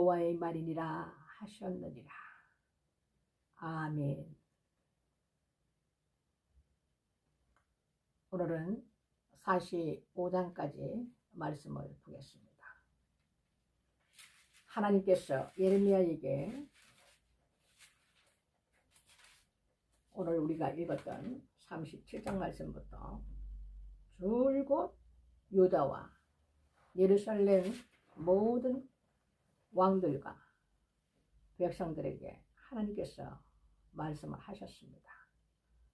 여호와의 말이니라 하셨느니라. 아멘. 오늘은 45장까지 말씀을 보겠습니다. 하나님께서 예레미야에게 오늘 우리가 읽었던 37장 말씀부터 줄곧 유다와 예루살렘 모든 왕들과 백성들에게 하나님께서 말씀을 하셨습니다.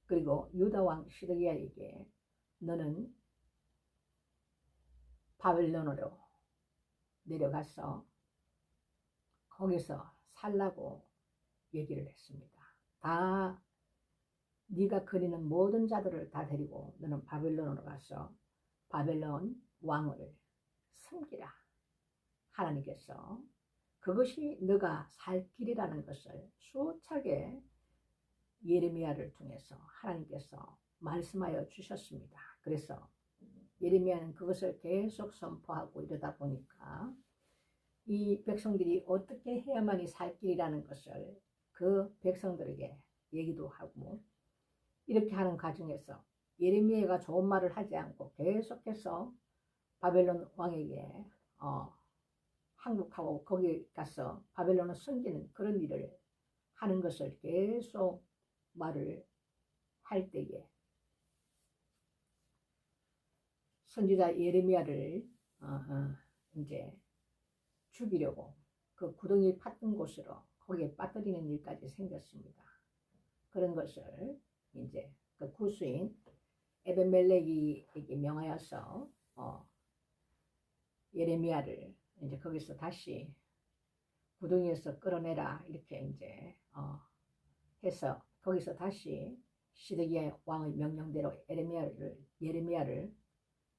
그리고 유다 왕 시드기야에게 너는 바벨론으로 내려가서 거기서 살라고 얘기를 했습니다. 다 네가 그리는 모든 자들을 다 데리고 너는 바벨론으로 가서 바벨론 왕을 섬기라. 하나님께서 그것이 너가 살 길이라는 것을 수차게 예레미야를 통해서 하나님께서 말씀하여 주셨습니다. 그래서 예레미야는 그것을 계속 선포하고 이러다 보니까 이 백성들이 어떻게 해야만이 살 길이라는 것을 그 백성들에게 얘기도 하고 이렇게 하는 과정에서 예레미야가 좋은 말을 하지 않고 계속해서 바벨론 왕에게 항복하고 거기 가서 바벨론을 섬기는 그런 일을 하는 것을 계속 말을 할 때에 선지자 예레미야를 이제 죽이려고 그 구덩이 팠던 곳으로 거기에 빠뜨리는 일까지 생겼습니다. 그런 것을 이제 그 구수인 에벤멜렉에게 명하여서 예레미야를 이제 거기서 다시 구덩이에서 끌어내라 이렇게 이제 해서 거기서 다시 시드기야 왕의 명령대로 예레미야를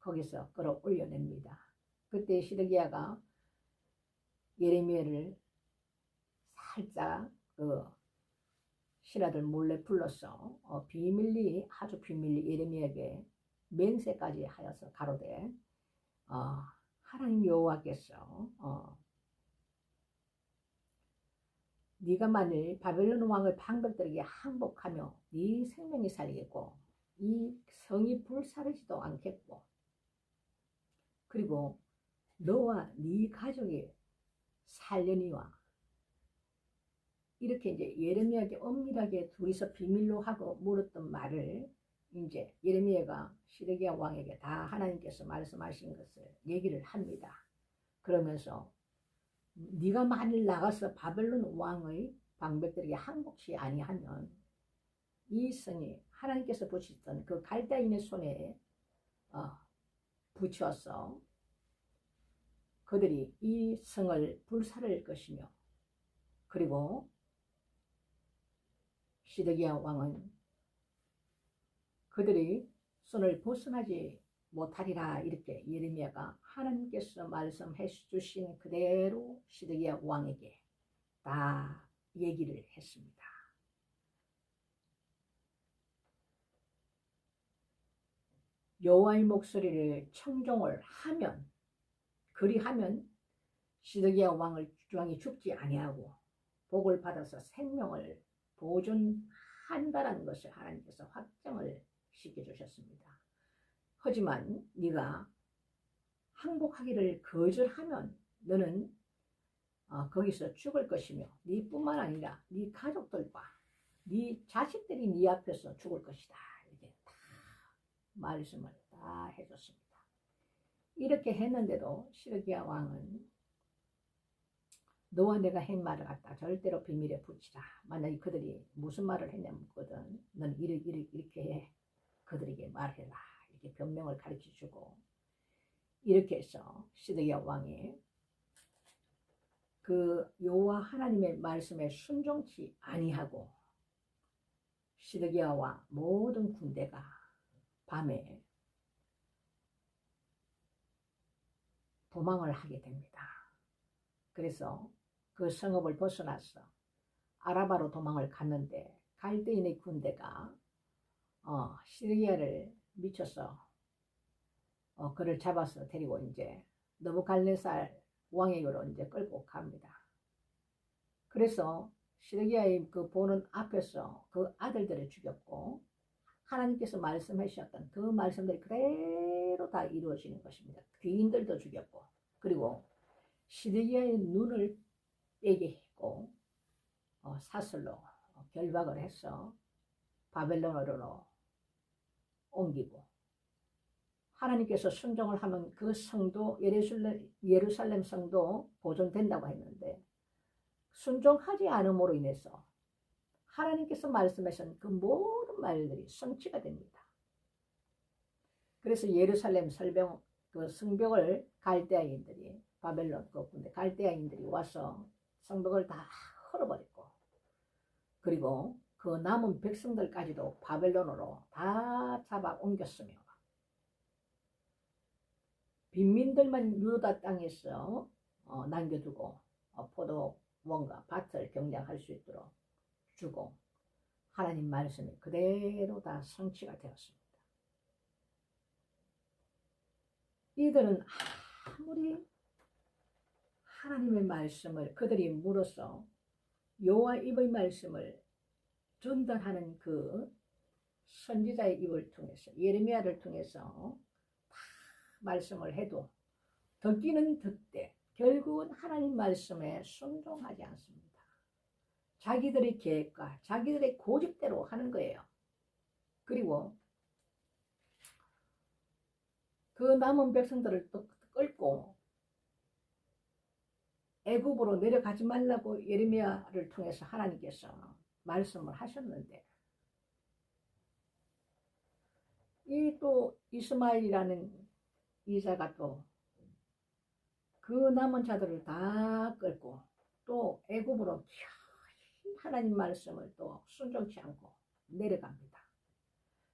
거기서 끌어올려냅니다. 그때 시드기야가 예레미야를 살짝 신하들 몰래 불러서 아주 비밀리 예레미야에게 맹세까지 하여서 가로되 하나님 여호와께서 네가 만일 바벨론 왕의 방백들에게 항복하며 네 생명이 살리겠고 이 성이 불사르지도 않겠고 그리고 너와 네 가족이 살려니와 이렇게 이제 예레미야에게 엄밀하게 둘이서 비밀로 하고 물었던 말을 이제 예레미야가 시드기야 왕에게 다 하나님께서 말씀하신 것을 얘기를 합니다. 그러면서 네가 만일 나가서 바벨론 왕의 방백들에게 항복치 아니하면 이 성이 하나님께서 붙이셨던 그 갈대인의 손에 붙여서 그들이 이 성을 불사를 것이며 그리고 시드기야 왕은 그들이 손을 벗어나지 못하리라 이렇게 예레미야가 하나님께서 말씀해 주신 그대로 시드기야 왕에게 다 얘기를 했습니다. 여호와의 목소리를 청종을 하면 그리하면 시드기야 왕이 죽지 아니하고 복을 받아서 생명을 보존한다라는 것을 하나님께서 확정을 시켜주셨습니다. 하지만 네가 항복하기를 거절하면 너는 거기서 죽을 것이며 네뿐만 아니라 네 가족들과 네 자식들이 네 앞에서 죽을 것이다. 이렇게 다 말씀을 다 해줬습니다. 이렇게 했는데도 시드기야 왕은 너와 내가 한 말을 갖다 절대로 비밀에 붙이라. 만약에 그들이 무슨 말을 했냐면 너는 이렇게 해. 그들에게 말해라. 이렇게 변명을 가르쳐주고 이렇게 해서 시드기야 왕이 그 여호와 하나님의 말씀에 순종치 아니하고 시드기야와 모든 군대가 밤에 도망을 하게 됩니다. 그래서 그 성읍을 벗어나서 아라바로 도망을 갔는데 갈대인의 군대가 시드기야를 미쳐서 그를 잡아서 데리고 이제 느부갓네살 왕에게로 이제 끌고 갑니다. 그래서 시드기야의 그 보는 앞에서 그 아들들을 죽였고 하나님께서 말씀하셨던 그 말씀들이 그대로 다 이루어지는 것입니다. 귀인들도 죽였고 그리고 시드기야의 눈을 빼게 했고 사슬로 결박을 해서 바벨론으로 옮기고 하나님께서 순종을 하면 그 성도 예루살렘 성도 보존된다고 했는데 순종하지 않음으로 인해서 하나님께서 말씀하신 그 모든 말들이 성취가 됩니다. 그래서 예루살렘 그 성벽을 갈대아인들이 바벨론 그 군대 갈대아인들이 와서 성벽을 다 헐어버렸고 그리고 그 남은 백성들까지도 바벨론으로 다 잡아 옮겼으며 빈민들만 유다 땅에서 남겨두고 포도원과 밭을 경작할 수 있도록 주고 하나님 말씀이 그대로 다 성취가 되었습니다. 이들은 아무리 하나님의 말씀을 그들이 물어서 여호와 입의 말씀을 전달하는 그 선지자의 입을 통해서 예레미야를 통해서 다 말씀을 해도 듣기는 듣되 결국은 하나님 말씀에 순종하지 않습니다. 자기들의 계획과 자기들의 고집대로 하는 거예요. 그리고 그 남은 백성들을 또 끌고 애굽으로 내려가지 말라고 예레미야를 통해서 하나님께서 말씀을 하셨는데 이 또 이스마엘이라는 이사가 또 그 남은 자들을 다 끌고 또 애굽으로 하나님 말씀을 또 순종치 않고 내려갑니다.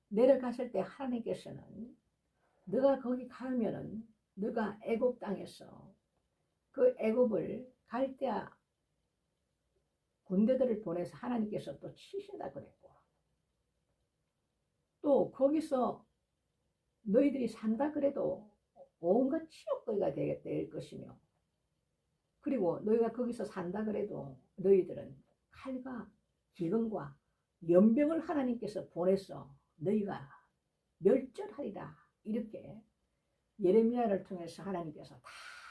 내려갔을 때 하나님께서는 너가 거기 가면은 너가 애굽 땅에서 그 애굽을 갈대아 군대들을 보내서 하나님께서 또 치신다 그랬고 또 거기서 너희들이 산다 그래도 온갖 치욕거리가 될 것이며 그리고 너희가 거기서 산다 그래도 너희들은 칼과 기근과 연병을 하나님께서 보내서 너희가 멸절하리라 이렇게 예레미야를 통해서 하나님께서 다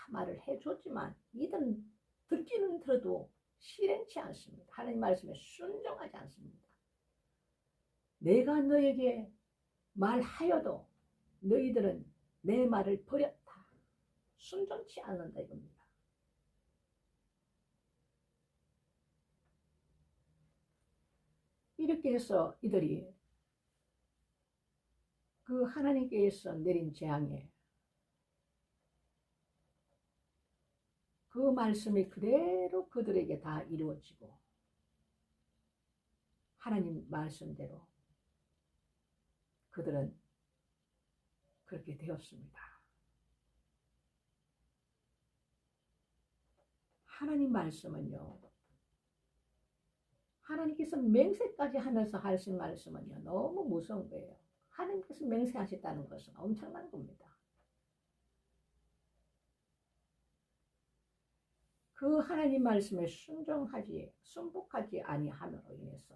말을 해줬지만 이들은 듣기는 들어도 실행치 않습니다. 하나님 말씀에 순종하지 않습니다. 내가 너에게 말하여도 너희들은 내 말을 버렸다. 순종치 않는다 이겁니다. 이렇게 해서 이들이 그 하나님께서 내린 재앙에 그 말씀이 그대로 그들에게 다 이루어지고 하나님 말씀대로 그들은 그렇게 되었습니다. 하나님 말씀은요. 하나님께서 맹세까지 하면서 하신 말씀은요. 너무 무서운 거예요. 하나님께서 맹세하셨다는 것은 엄청난 겁니다. 그 하나님 말씀에 순복하지 아니함으로 인해서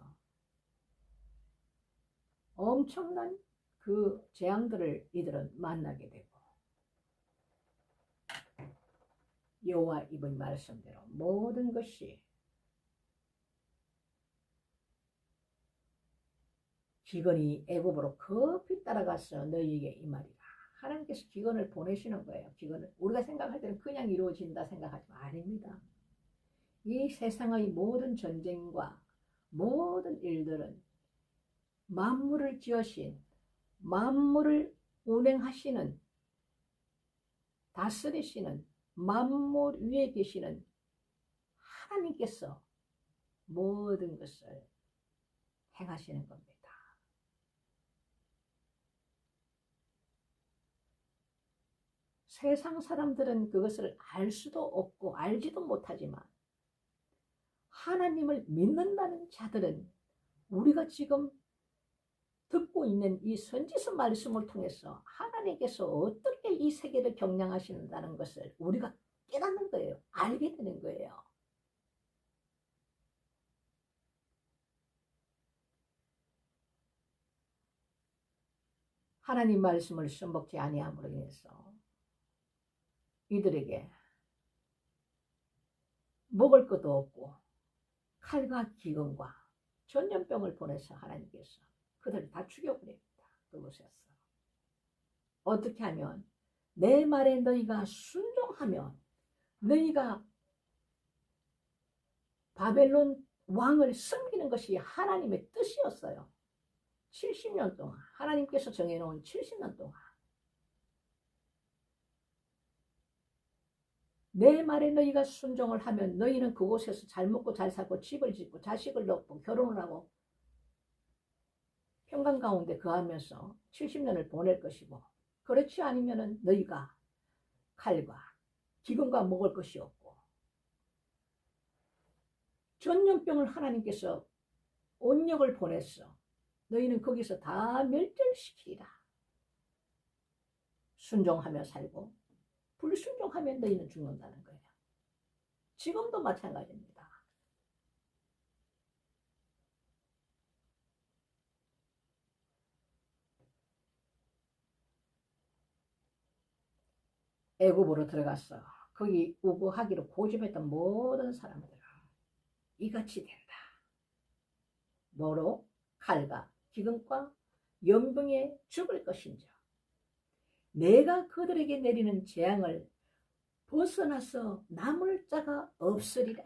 엄청난 그 재앙들을 이들은 만나게 되고 여호와 입의 말씀대로 모든 것이 기근이 애굽으로 급히 따라가서 너희에게 임하리라. 하나님께서 기근을 보내시는 거예요. 기근을 우리가 생각할 때는 그냥 이루어진다 생각하지만 아닙니다. 이 세상의 모든 전쟁과 모든 일들은 만물을 지으신 만물을 운행하시는 다스리시는 만물 위에 계시는 하나님께서 모든 것을 행하시는 겁니다. 세상 사람들은 그것을 알 수도 없고 알지도 못하지만 하나님을 믿는다는 자들은 우리가 지금 듣고 있는 이 선지서 말씀을 통해서 하나님께서 어떻게 이 세계를 경영하신다는 것을 우리가 깨닫는 거예요. 알게 되는 거예요. 하나님 말씀을 써먹지 아니함으로 인해서 이들에게 먹을 것도 없고 칼과 기근과 전염병을 보내서 하나님께서 그들을 다 죽여버립니다. 그곳에서 어떻게 하면 내 말에 너희가 순종하면 너희가 바벨론 왕을 섬기는 것이 하나님의 뜻이었어요. 70년 동안 하나님께서 정해놓은 70년 동안 내 말에 너희가 순종을 하면 너희는 그곳에서 잘 먹고 잘 살고 집을 짓고 자식을 낳고 결혼을 하고 평강 가운데 거하면서 70년을 보낼 것이고 그렇지 않으면 너희가 칼과 기근과 먹을 것이 없고 전염병을 하나님께서 온역을 보냈어. 너희는 거기서 다 멸절시키리라. 순종하며 살고 불순종하면 너희는 죽는다는 거예요. 지금도 마찬가지입니다. 애굽으로 들어갔어. 거기 우고하기로 고집했던 모든 사람들은 이같이 된다. 뭐로? 칼과 기근과 연병에 죽을 것인지 내가 그들에게 내리는 재앙을 벗어나서 남을 자가 없으리라.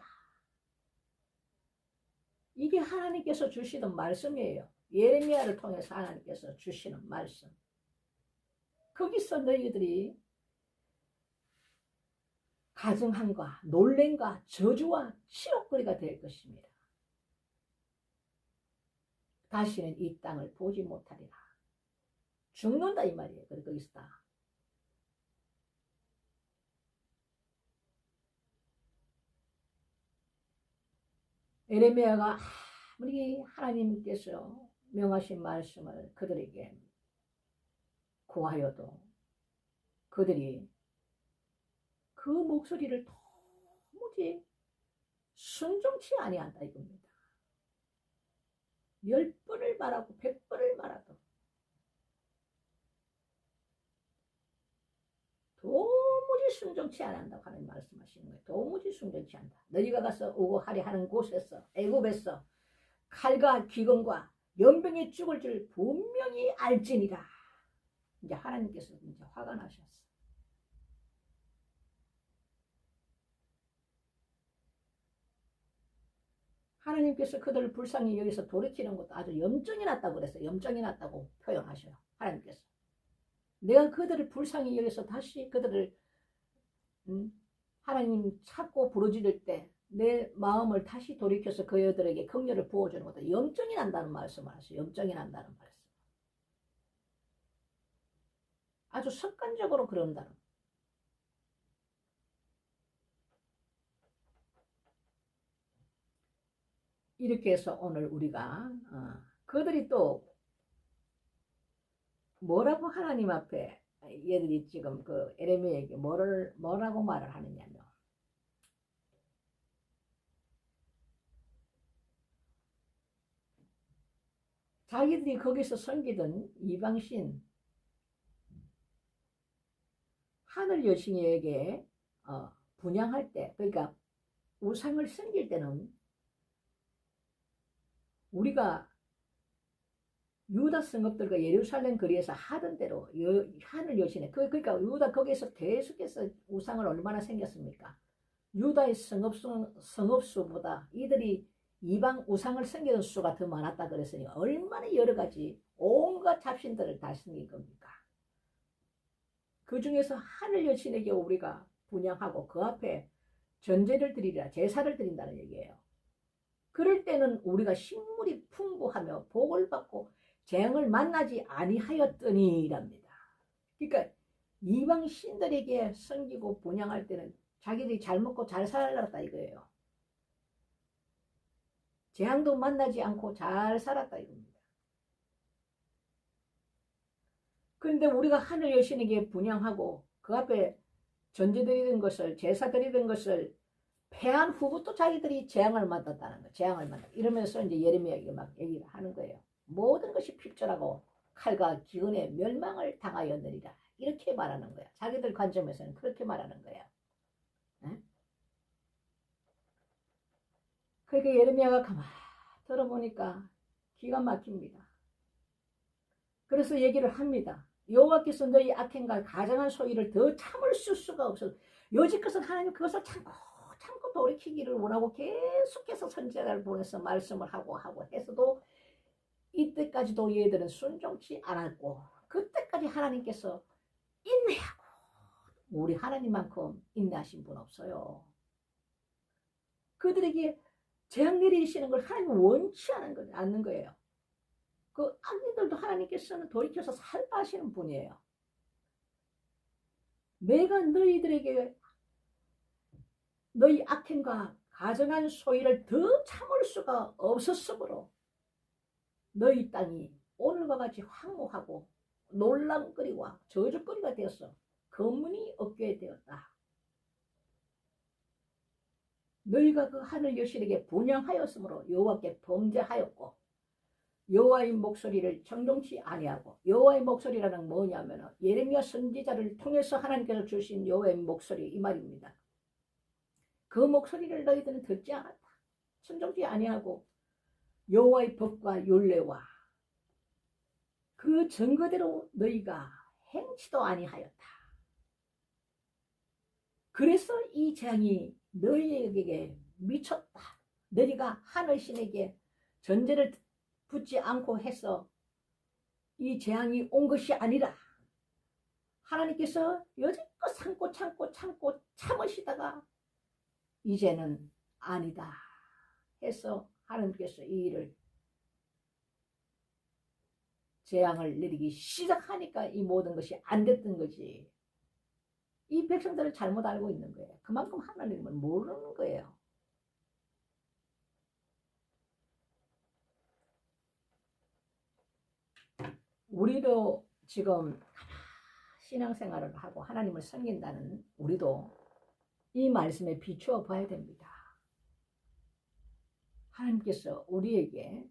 이게 하나님께서 주시는 말씀이에요. 예레미야를 통해서 하나님께서 주시는 말씀. 거기서 너희들이 가증함과 놀램과 저주와 치욕거리가 될 것입니다. 다시는 이 땅을 보지 못하리라. 죽는다 이 말이에요. 거기서 다. 예레미야가 아무리 하나님께서 명하신 말씀을 그들에게 구하여도 그들이 그 목소리를 도무지 순종치 아니한다 이겁니다. 10번을 말하고 100번을 말하도 도무지 순종치 않는다고 하는 말씀하시는 거예요. 도무지 순종치 않는다. 너희가 가서 우고하리 하는 곳에서 애굽에서 칼과 기근과 연병에 죽을 줄 분명히 알지니라. 이제 하나님께서 이제 화가 나셨어. 하나님께서 그들을 불쌍히 여기서 돌이키는 것도 아주 염증이 났다고 그랬어요. 염증이 났다고 표현하셔요. 하나님께서. 내가 그들을 불쌍히 여기서 다시 그들을 하나님 찾고 부르짖을 때 내 마음을 다시 돌이켜서 그들에게 긍휼을 부어주는 것도 염증이 난다는 말씀을 하세요. 염증이 난다는 말씀. 아주 습관적으로 그런다는. 이렇게 해서 오늘 우리가 그들이 또 뭐라고 하나님 앞에 얘들이 지금 그 예레미야에게 뭐라고 말을 하느냐면 자기들이 거기서 섬기던 이방신 하늘 여신에게 분향할 때 그러니까 우상을 섬길 때는 우리가 유다 성읍들과 예루살렘 거리에서 하던 대로 하늘 여신에 그러니까 유다 거기에서 계속해서 우상을 얼마나 생겼습니까? 유다의 성읍수보다 이들이 이방 우상을 섬기는 수가 더 많았다 그랬으니 얼마나 여러 가지 온갖 잡신들을 다 섬긴 겁니까? 그 중에서 하늘 여신에게 우리가 분향하고 그 앞에 전제를 드리라 제사를 드린다는 얘기예요. 그럴 때는 우리가 식물이 풍부하며 복을 받고 재앙을 만나지 아니하였더니랍니다. 그러니까 이방 신들에게 섬기고 분향할 때는 자기들이 잘 먹고 잘 살았다 이거예요. 재앙도 만나지 않고 잘 살았다 이겁니다. 그런데 우리가 하늘 여신에게 분향하고 그 앞에 전제드리던 것을 제사드리던 것을 패한 후부터 자기들이 재앙을 만났다는 거, 재앙을 만났다. 이러면서 이제 예레미야에게 막 얘기를 하는 거예요. 모든 것이 필절하고 칼과 기근에 멸망을 당하였느니라. 이렇게 말하는 거야. 자기들 관점에서는 그렇게 말하는 거야. 응? 그러니까 예레미야가 가만 들어보니까 기가 막힙니다. 그래서 얘기를 합니다. 여호와께서 너희 악행과 가증한 소위를 더 참을 수가 없어. 여지껏은 하나님 그것을 참고 돌이키기를 원하고 계속해서 선지자를 보내서 말씀을 하고 했어도 이때까지도 얘들은 순종치 않았고, 그때까지 하나님께서 인내하고, 우리 하나님만큼 인내하신 분 없어요. 그들에게 재앙 내리시는 걸 하나님 원치 않는 거예요. 그 악인들도 하나님께서는 돌이켜서 살다 하시는 분이에요. 내가 너희들에게 너희 악행과 가증한 소위를 더 참을 수가 없었으므로 너희 땅이 오늘과 같이 황무하고 놀람거리와 저주거리가 되었어. 거문이 없게 되었다. 너희가 그 하늘 여신에게 분향하였으므로 여호와께 범죄하였고, 여호와의 목소리를 청종치 아니하고, 여호와의 목소리라는 뭐냐면 예레미야 선지자를 통해서 하나님께서 주신 여호와의 목소리, 이 말입니다. 그 목소리를 너희들은 듣지 않았다. 순종치 아니하고 여호와의 법과 율례와 그 증거대로 너희가 행치도 아니하였다. 그래서 이 재앙이 너희에게 미쳤다. 너희가 하늘신에게 전제를 붙지 않고 해서 이 재앙이 온 것이 아니라 하나님께서 여지껏 참고 참으시다가 이제는 아니다 해서 하나님께서 이 일을 재앙을 내리기 시작하니까 이 모든 것이 안 됐던 거지. 이 백성들을 잘못 알고 있는 거예요. 그만큼 하나님을 모르는 거예요. 우리도 지금 신앙생활을 하고 하나님을 섬긴다는 우리도 이 말씀에 비추어 봐야 됩니다. 하나님께서 우리에게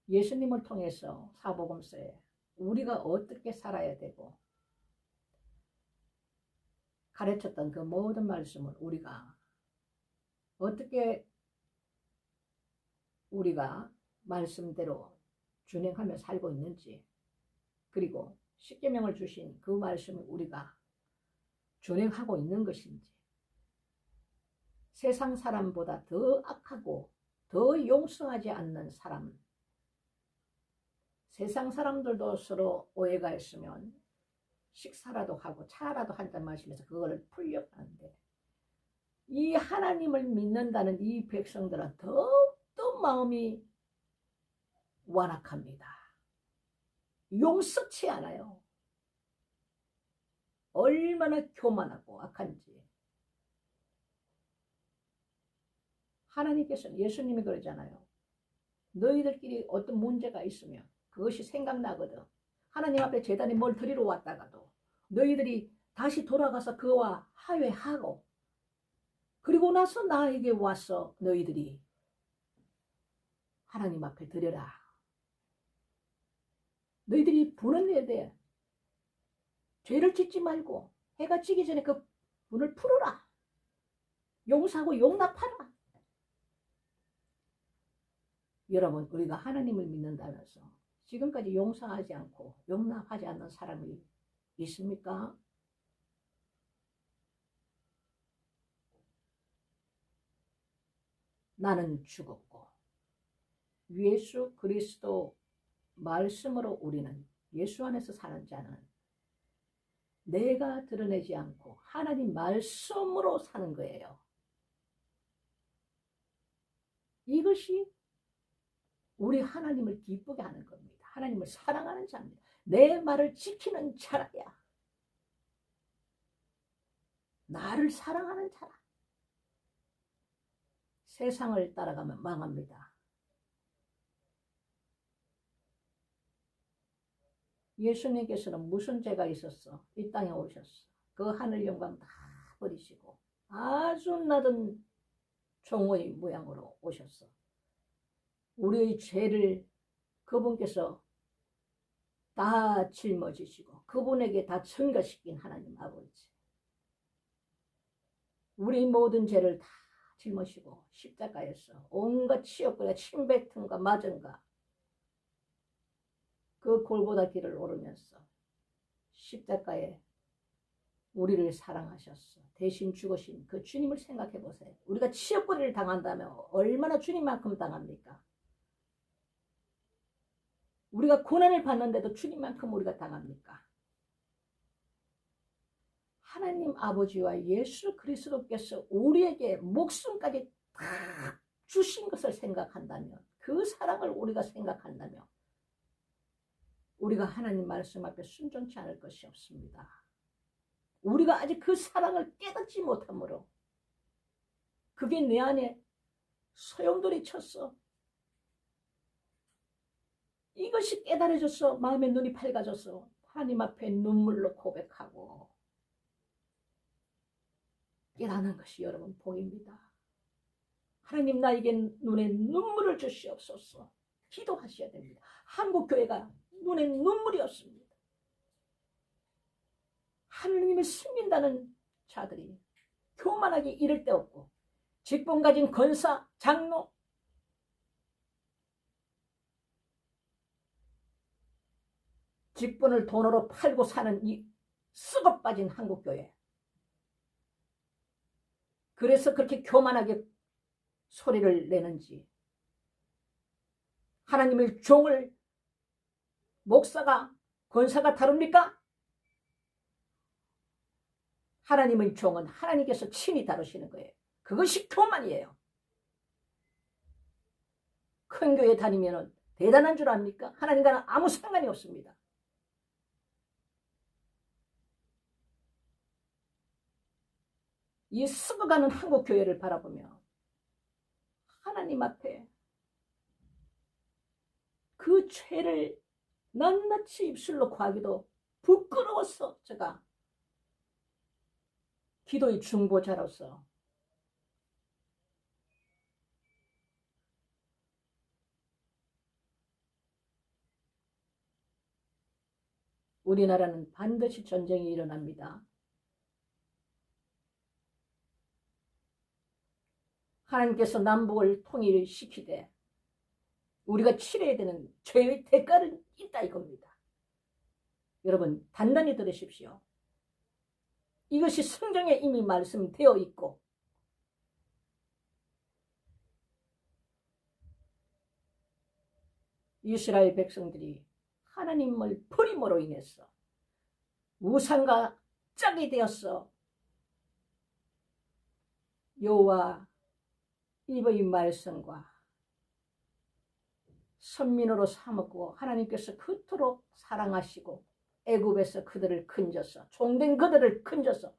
예수님을 통해서 사복음서에 우리가 어떻게 살아야 되고 가르쳤던 그 모든 말씀을 우리가 어떻게 우리가 말씀대로 준행하며 살고 있는지, 그리고 십계명을 주신 그 말씀을 우리가 준행하고 있는 것인지, 세상 사람보다 더 악하고 더 용서하지 않는 사람, 세상 사람들도 서로 오해가 있으면 식사라도 하고 차라도 한잔 마시면서 그걸 풀려고 하는데, 이 하나님을 믿는다는 이 백성들은 더욱더 마음이 완악합니다. 용서치 않아요. 얼마나 교만하고 악한지. 하나님께서는, 예수님이 그러잖아요. 너희들끼리 어떤 문제가 있으면 그것이 생각나거든. 하나님 앞에 제단에 뭘 드리러 왔다가도 너희들이 다시 돌아가서 그와 화해하고, 그리고 나서 나에게 와서 너희들이 하나님 앞에 드려라. 너희들이 분을 내야 돼. 죄를 짓지 말고 해가 지기 전에 그 분을 풀어라. 용서하고 용납하라. 여러분, 우리가 하나님을 믿는다면서 지금까지 용서하지 않고 용납하지 않는 사람이 있습니까? 나는 죽었고 예수 그리스도 말씀으로 우리는, 예수 안에서 사는 자는 내가 드러내지 않고 하나님 말씀으로 사는 거예요. 이것이 우리 하나님을 기쁘게 하는 겁니다. 하나님을 사랑하는 자입니다. 내 말을 지키는 자라야. 나를 사랑하는 자라. 세상을 따라가면 망합니다. 예수님께서는 무슨 죄가 있었어? 이 땅에 오셨어. 그 하늘 영광 다 버리시고 아주 낮은 종의 모양으로 오셨어. 우리의 죄를 그분께서 다 짊어지시고 그분에게 다 전가시킨 하나님 아버지, 우리 모든 죄를 다 짊어지고 십자가에서 온갖 치욕과 침뱉음과 맞음과 그 골고다 길을 오르면서 십자가에 우리를 사랑하셨어. 대신 죽으신 그 주님을 생각해 보세요. 우리가 치욕거리를 당한다면 얼마나 주님만큼 당합니까? 우리가 고난을 받는데도 주님만큼 우리가 당합니까? 하나님 아버지와 예수 그리스도께서 우리에게 목숨까지 다 주신 것을 생각한다면, 그 사랑을 우리가 생각한다면 우리가 하나님 말씀 앞에 순종치 않을 것이 없습니다. 우리가 아직 그 사랑을 깨닫지 못하므로 그게 내 안에 소용돌이 쳤어. 이것이 깨달아져서 마음의 눈이 밝아져서 하나님 앞에 눈물로 고백하고 깨닫는 것이 여러분 복입니다. 하나님, 나에게 눈에 눈물을 주시옵소서. 기도하셔야 됩니다. 한국교회가 눈에 눈물이 없습니다. 하나님을 숨긴다는 자들이 교만하게 이를 데 없고, 직분 가진 권사, 장로, 직분을 돈으로 팔고 사는 이 썩어 빠진 한국교회, 그래서 그렇게 교만하게 소리를 내는지, 하나님의 종을 목사가, 권사가 다룹니까? 하나님의 종은 하나님께서 친히 다루시는 거예요. 그것이 교만이에요. 큰 교회 다니면 대단한 줄 압니까? 하나님과는 아무 상관이 없습니다. 이 썩어가는 한국교회를 바라보며 하나님 앞에 그 죄를 낱낱이 입술로 구하기도 부끄러워서 제가 기도의 중보자로서 우리나라는 반드시 전쟁이 일어납니다. 하나님께서 남북을 통일시키되 우리가 치러야 되는 죄의 대가는 있다 이겁니다. 여러분 단단히 들으십시오. 이것이 성경에 이미 말씀되어 있고, 이스라엘 백성들이 하나님을 버림으로 인해서 우상과 짝이 되었어. 여호와 이의 말씀과 선민으로 삼았고, 하나님께서 그토록 사랑하시고 애굽에서 그들을 건져서, 종된 그들을 건져서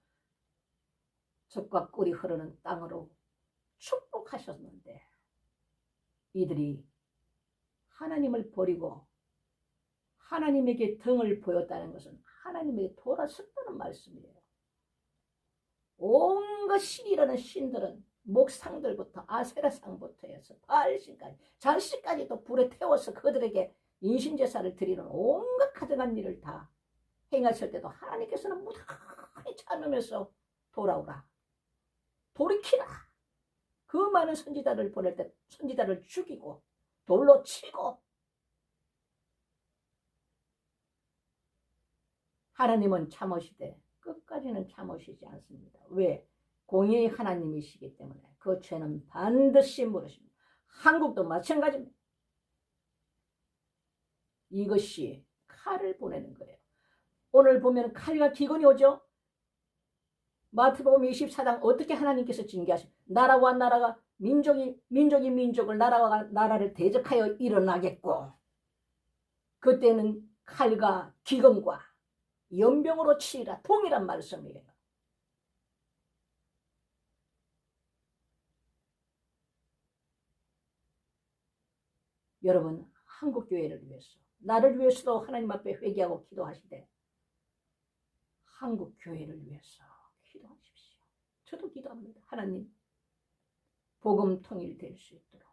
젖과 꿀이 흐르는 땅으로 축복하셨는데, 이들이 하나님을 버리고 하나님에게 등을 보였다는 것은 하나님에게 돌아섰다는 말씀이에요. 온갖 신이라는 신들은 목상들부터 아세라상부터 해서 바알신까지, 자식까지도 불에 태워서 그들에게 인신제사를 드리는 온갖 가증한 일을 다 행하실 때도 하나님께서는 무단히 참으면서 돌아오라, 돌이키라. 그 많은 선지자를 보낼 때 선지자를 죽이고 돌로 치고, 하나님은 참으시되 끝까지는 참으시지 않습니다. 왜? 공의의 하나님이시기 때문에 그 죄는 반드시 물으십니다. 한국도 마찬가지입니다. 이것이 칼을 보내는 거예요. 오늘 보면 칼과 기근이 오죠. 마태복음 24장 어떻게 하나님께서 징계하시죠? 나라와 나라가, 민족이 민족을, 나라와 나라를 대적하여 일어나겠고, 그때는 칼과 기근과 연병으로 치리라, 동일한 말씀이에요. 여러분, 한국교회를 위해서, 나를 위해서도 하나님 앞에 회개하고 기도하시되 한국교회를 위해서 기도하십시오. 저도 기도합니다. 하나님, 복음 통일될 수 있도록,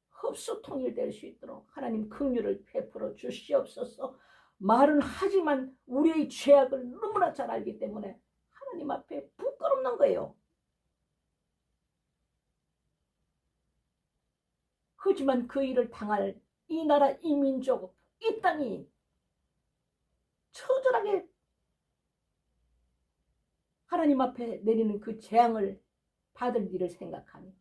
흡수 통일될 수 있도록 하나님 긍휼을 베풀어 주시옵소서. 말은 하지만 우리의 죄악을 너무나 잘 알기 때문에 하나님 앞에 부끄럽는 거예요. 하지만 그 일을 당할 이 나라, 이 민족, 이 땅이 처절하게 하나님 앞에 내리는 그 재앙을 받을 일을 생각하니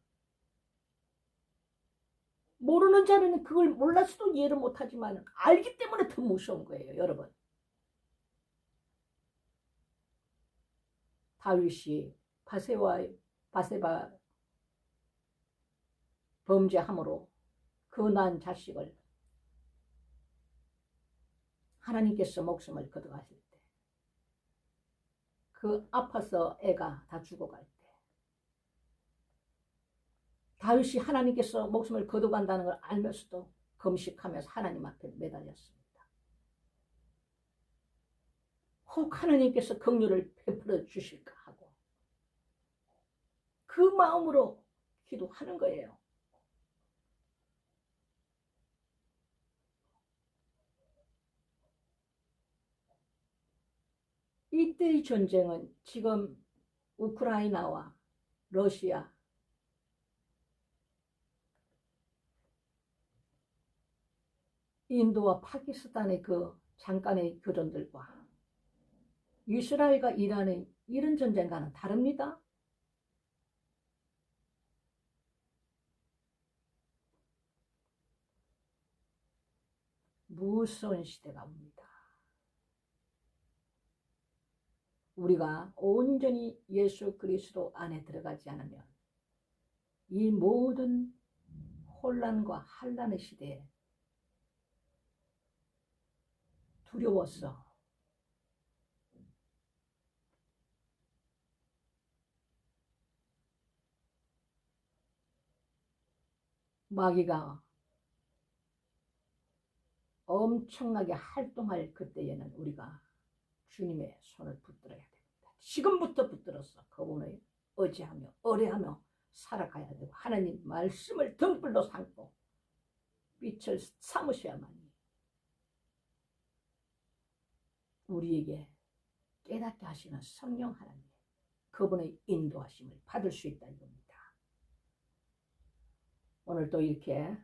모르는 자는 그걸 몰라서도 이해를 못하지만 알기 때문에 더 무서운 거예요. 여러분, 다윗이 바세바 범죄함으로 그 난 자식을 하나님께서 목숨을 거둬가실 때, 그 아파서 애가 다 죽어갈 때 다윗이 하나님께서 목숨을 거둬간다는 걸 알면서도 금식하면서 하나님 앞에 매달렸습니다. 혹 하나님께서 긍휼을 베풀어 주실까 하고 그 마음으로 기도하는 거예요. 이때의 전쟁은 지금 우크라이나와 러시아, 인도와 파키스탄의 그 잠깐의 교전들과 이스라엘과 이란의 이런 전쟁과는 다릅니다. 무서운 시대가 옵니다. 우리가 온전히 예수 그리스도 안에 들어가지 않으면 이 모든 혼란과 환란의 시대에 두려워서 마귀가 엄청나게 활동할 그때에는 우리가 주님의 손을 붙들어야 됩니다. 지금부터 붙들어서 그분을 의지하며 의뢰하며 살아가야 되고 하나님 말씀을 등불로 삼고 빛을 삼으셔야만이 우리에게 깨닫게 하시는 성령 하나님, 그분의 인도하심을 받을 수 있다 이겁니다. 오늘 또 이렇게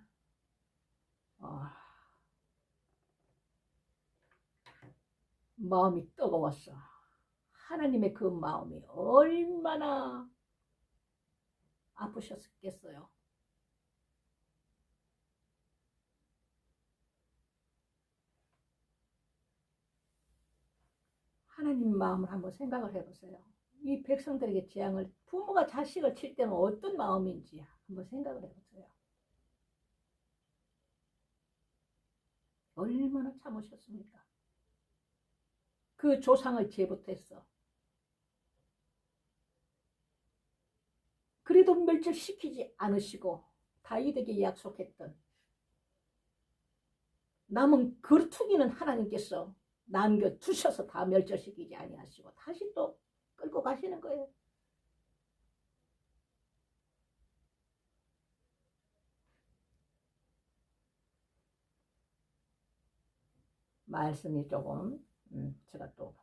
마음이 뜨거웠어. 하나님의 그 마음이 얼마나 아프셨겠어요. 하나님 마음을 한번 생각을 해보세요. 이 백성들에게 재앙을, 부모가 자식을 칠 때는 어떤 마음인지 한번 생각을 해보세요. 얼마나 참으셨습니까? 그 조상을 제부했어. 그래도 멸절시키지 않으시고 다윗에게 약속했던 남은 거투기는 하나님께서 남겨두셔서 다 멸절시키지 아니하시고 다시 또 끌고 가시는 거예요. 말씀이 조금 제가 또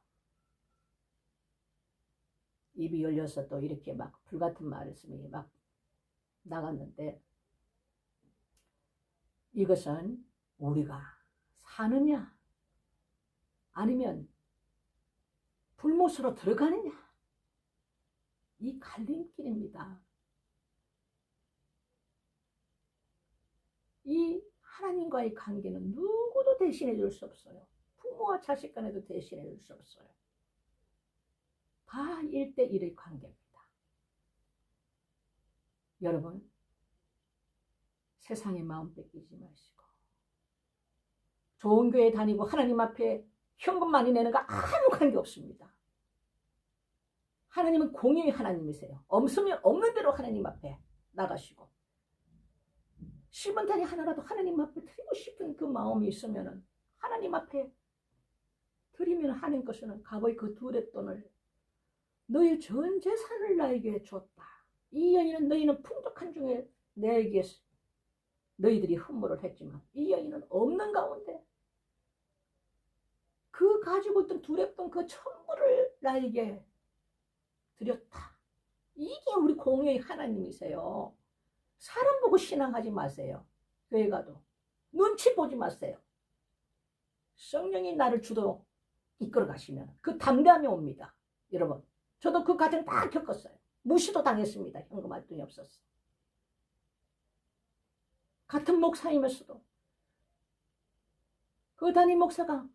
입이 열려서 또 이렇게 막 불같은 말씀이 막 나갔는데, 이것은 우리가 사느냐 아니면 불못으로 들어가느냐, 이 갈림길입니다. 이 하나님과의 관계는 누구도 대신해 줄 수 없어요. 부모와 자식 간에도 대신해 줄 수 없어요. 다 1대1의 관계입니다. 여러분, 세상의 마음 뺏기지 마시고 좋은 교회 다니고 하나님 앞에 현금 많이 내는 거 아무 관계 없습니다. 하나님은 공의의 하나님이세요. 없으면 없는 대로 하나님 앞에 나가시고, 10원짜리 하나라도 하나님 앞에 드리고 싶은 그 마음이 있으면 하나님 앞에 드리면 하나님께서는 값의 그 두레돈을 너의 전 재산을 나에게 줬다. 이 여인은 너희는 풍족한 중에 내게 너희들이 흠모를 했지만 이 여인은 없는 가운데 그 가지고 있던 두렵던 그 천부를 나에게 드렸다. 이게 우리 공의의 하나님이세요. 사람 보고 신앙하지 마세요. 교회 가도 눈치 보지 마세요. 성령이 나를 주도록 이끌어 가시면 그 담대함이 옵니다. 여러분, 저도 그 과정 다 겪었어요. 무시도 당했습니다. 현금 할 돈이 없었어. 같은 목사이면서도 그 담임 목사가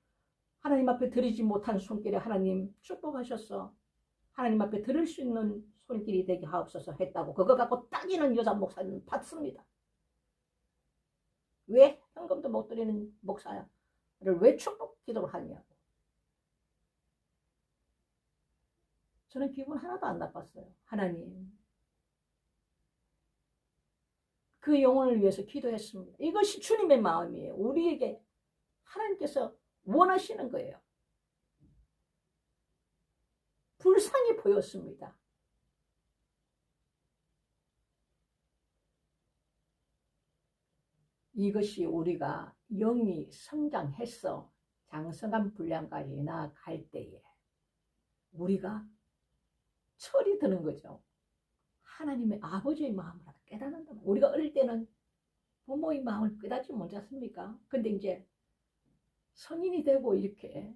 하나님 앞에 드리지 못한 손길에 하나님 축복하셨어. 하나님 앞에 드릴 수 있는 손길이 되게 하옵소서 했다고 그거 갖고 따지는 여자 목사님 봤습니다. 왜 현금도 못 드리는 목사를 왜 축복 기도를 하냐고. 저는 기분 하나도 안 나빴어요. 하나님, 그 영혼을 위해서 기도했습니다. 이것이 주님의 마음이에요. 우리에게 하나님께서 원하시는 거예요. 불쌍히 보였습니다. 이것이 우리가 영이 성장해서 장성한 분량까지 나아갈 때에 우리가 철이 드는 거죠. 하나님의 아버지의 마음을 깨닫는다. 우리가 어릴 때는 부모의 마음을 깨닫지 못했습니까? 근데 이제 성인이 되고 이렇게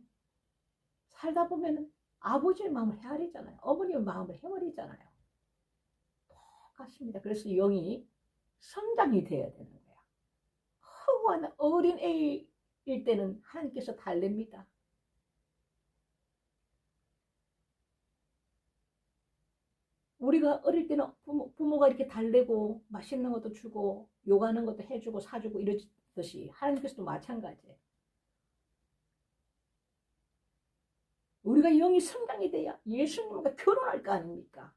살다 보면 아버지의 마음을 헤아리잖아요. 어머니의 마음을 헤아리잖아요. 똑같습니다. 그래서 영이 성장이 되어야 되는 거야. 허구한 어린 애일 때는 하나님께서 달랩니다. 우리가 어릴 때는 부모가 이렇게 달래고 맛있는 것도 주고 요구하는 것도 해주고 사주고 이러듯이 하나님께서도 마찬가지예요. 우리가 영이 성장이 돼야 예수님과 결혼할 거 아닙니까?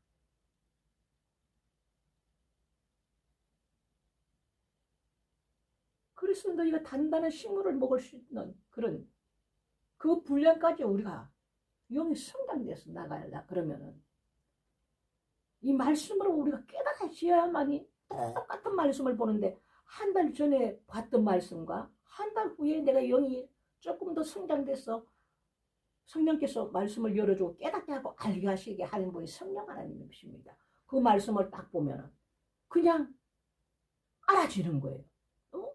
그래서 너희가 단단한 식물을 먹을 수 있는 그런 그 분량까지 우리가 영이 성장돼서 나가야 그러면은 이 말씀으로 우리가 깨달아져야만이 똑같은 말씀을 보는데 한 달 전에 봤던 말씀과 한 달 후에 내가 영이 조금 더 성장돼서 성령께서 말씀을 열어주고 깨닫게 하고 알게 하시게 하는 분이 성령 하나님이십니다. 그 말씀을 딱 보면 그냥 알아지는 거예요.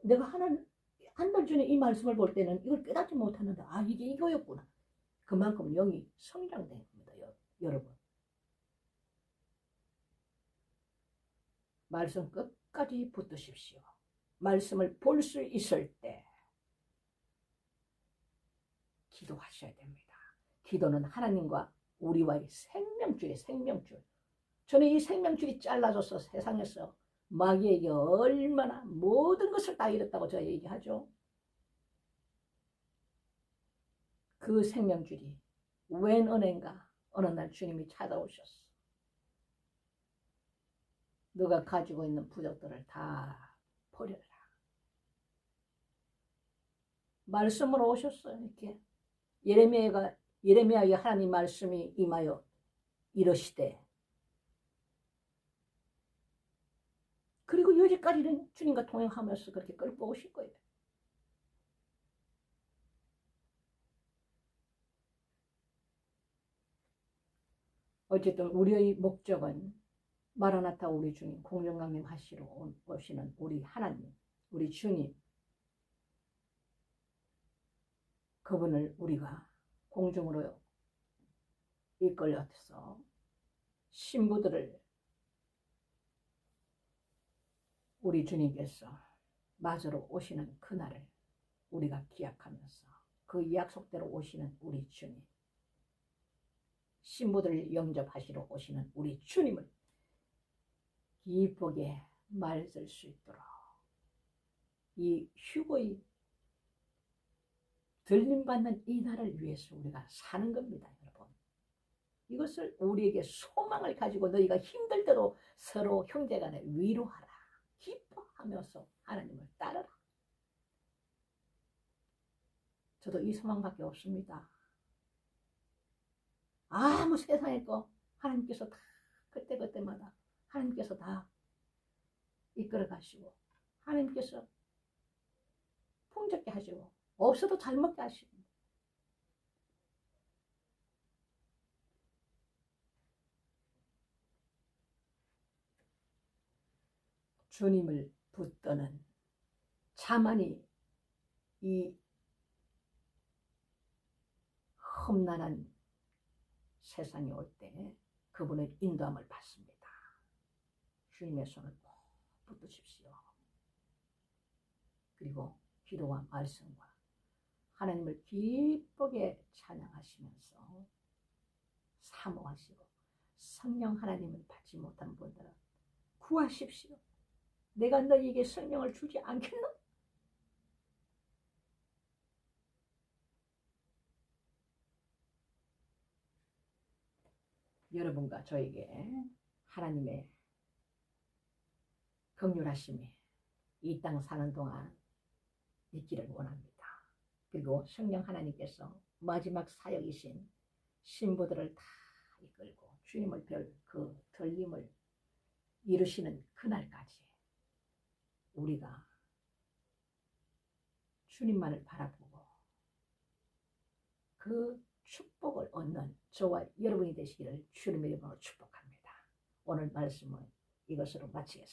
내가 한 달 전에 이 말씀을 볼 때는 이걸 깨닫지 못했는데 아 이게 이거였구나. 그만큼 영이 성장된 겁니다. 여러분. 말씀 끝까지 붙드십시오. 말씀을 볼 수 있을 때 기도하셔야 됩니다. 기도는 하나님과 우리와의 생명줄이에요. 생명줄. 저는 이 생명줄이 잘라져서 세상에서 마귀에게 얼마나 모든 것을 다 잃었다고 제가 얘기하죠. 그 생명줄이 웬 은혜인가 어느 날 주님이 찾아오셨어. 너가 가지고 있는 부적들을 다 버려라. 말씀으로 오셨어요. 이렇게 예레미야에게 하나님 말씀이 임하여 이러시되 그리고 여기까지는 주님과 동행하면서 그렇게 끌고 오실 거예요. 어쨌든 우리의 목적은 마라나타 우리 주님 공정강림 하시러 오시는 우리 하나님 우리 주님 그분을 우리가 공중으로 이끌려서 신부들을 우리 주님께서 맞으러 오시는 그날을 우리가 기약하면서 그 약속대로 오시는 우리 주님 신부들을 영접하시러 오시는 우리 주님을 기쁘게 말들 수 있도록 이 휴거의 들림받는 이 날을 위해서 우리가 사는 겁니다. 여러분 이것을 우리에게 소망을 가지고 너희가 힘들 때도 서로 형제간에 위로하라 기뻐하면서 하나님을 따르라. 저도 이 소망밖에 없습니다. 아무 세상에 거 하나님께서 다 그때그때마다 하나님께서 다 이끌어 가시고 하나님께서 풍족게 하시고 없어도 잘 먹게 하시고 주님을 붙드는 자만이 이 험난한 세상에 올 때 그분의 인도함을 받습니다. 주님의 손을 꼭 붙드십시오. 그리고 기도와 말씀과 하나님을 기쁘게 찬양하시면서 사모하시고 성령 하나님을 받지 못한 분들은 구하십시오. 내가 너희에게 성령을 주지 않겠나? 여러분과 저에게 하나님의 긍휼하심이 이 땅 사는 동안 있기를 원합니다. 그리고 성령 하나님께서 마지막 사역이신 신부들을 다 이끌고 주님을 별 그 들림을 이루시는 그날까지 우리가 주님만을 바라보고 그 축복을 얻는 저와 여러분이 되시기를 주님의 이름으로 축복합니다. 오늘 말씀은 이것으로 마치겠습니다.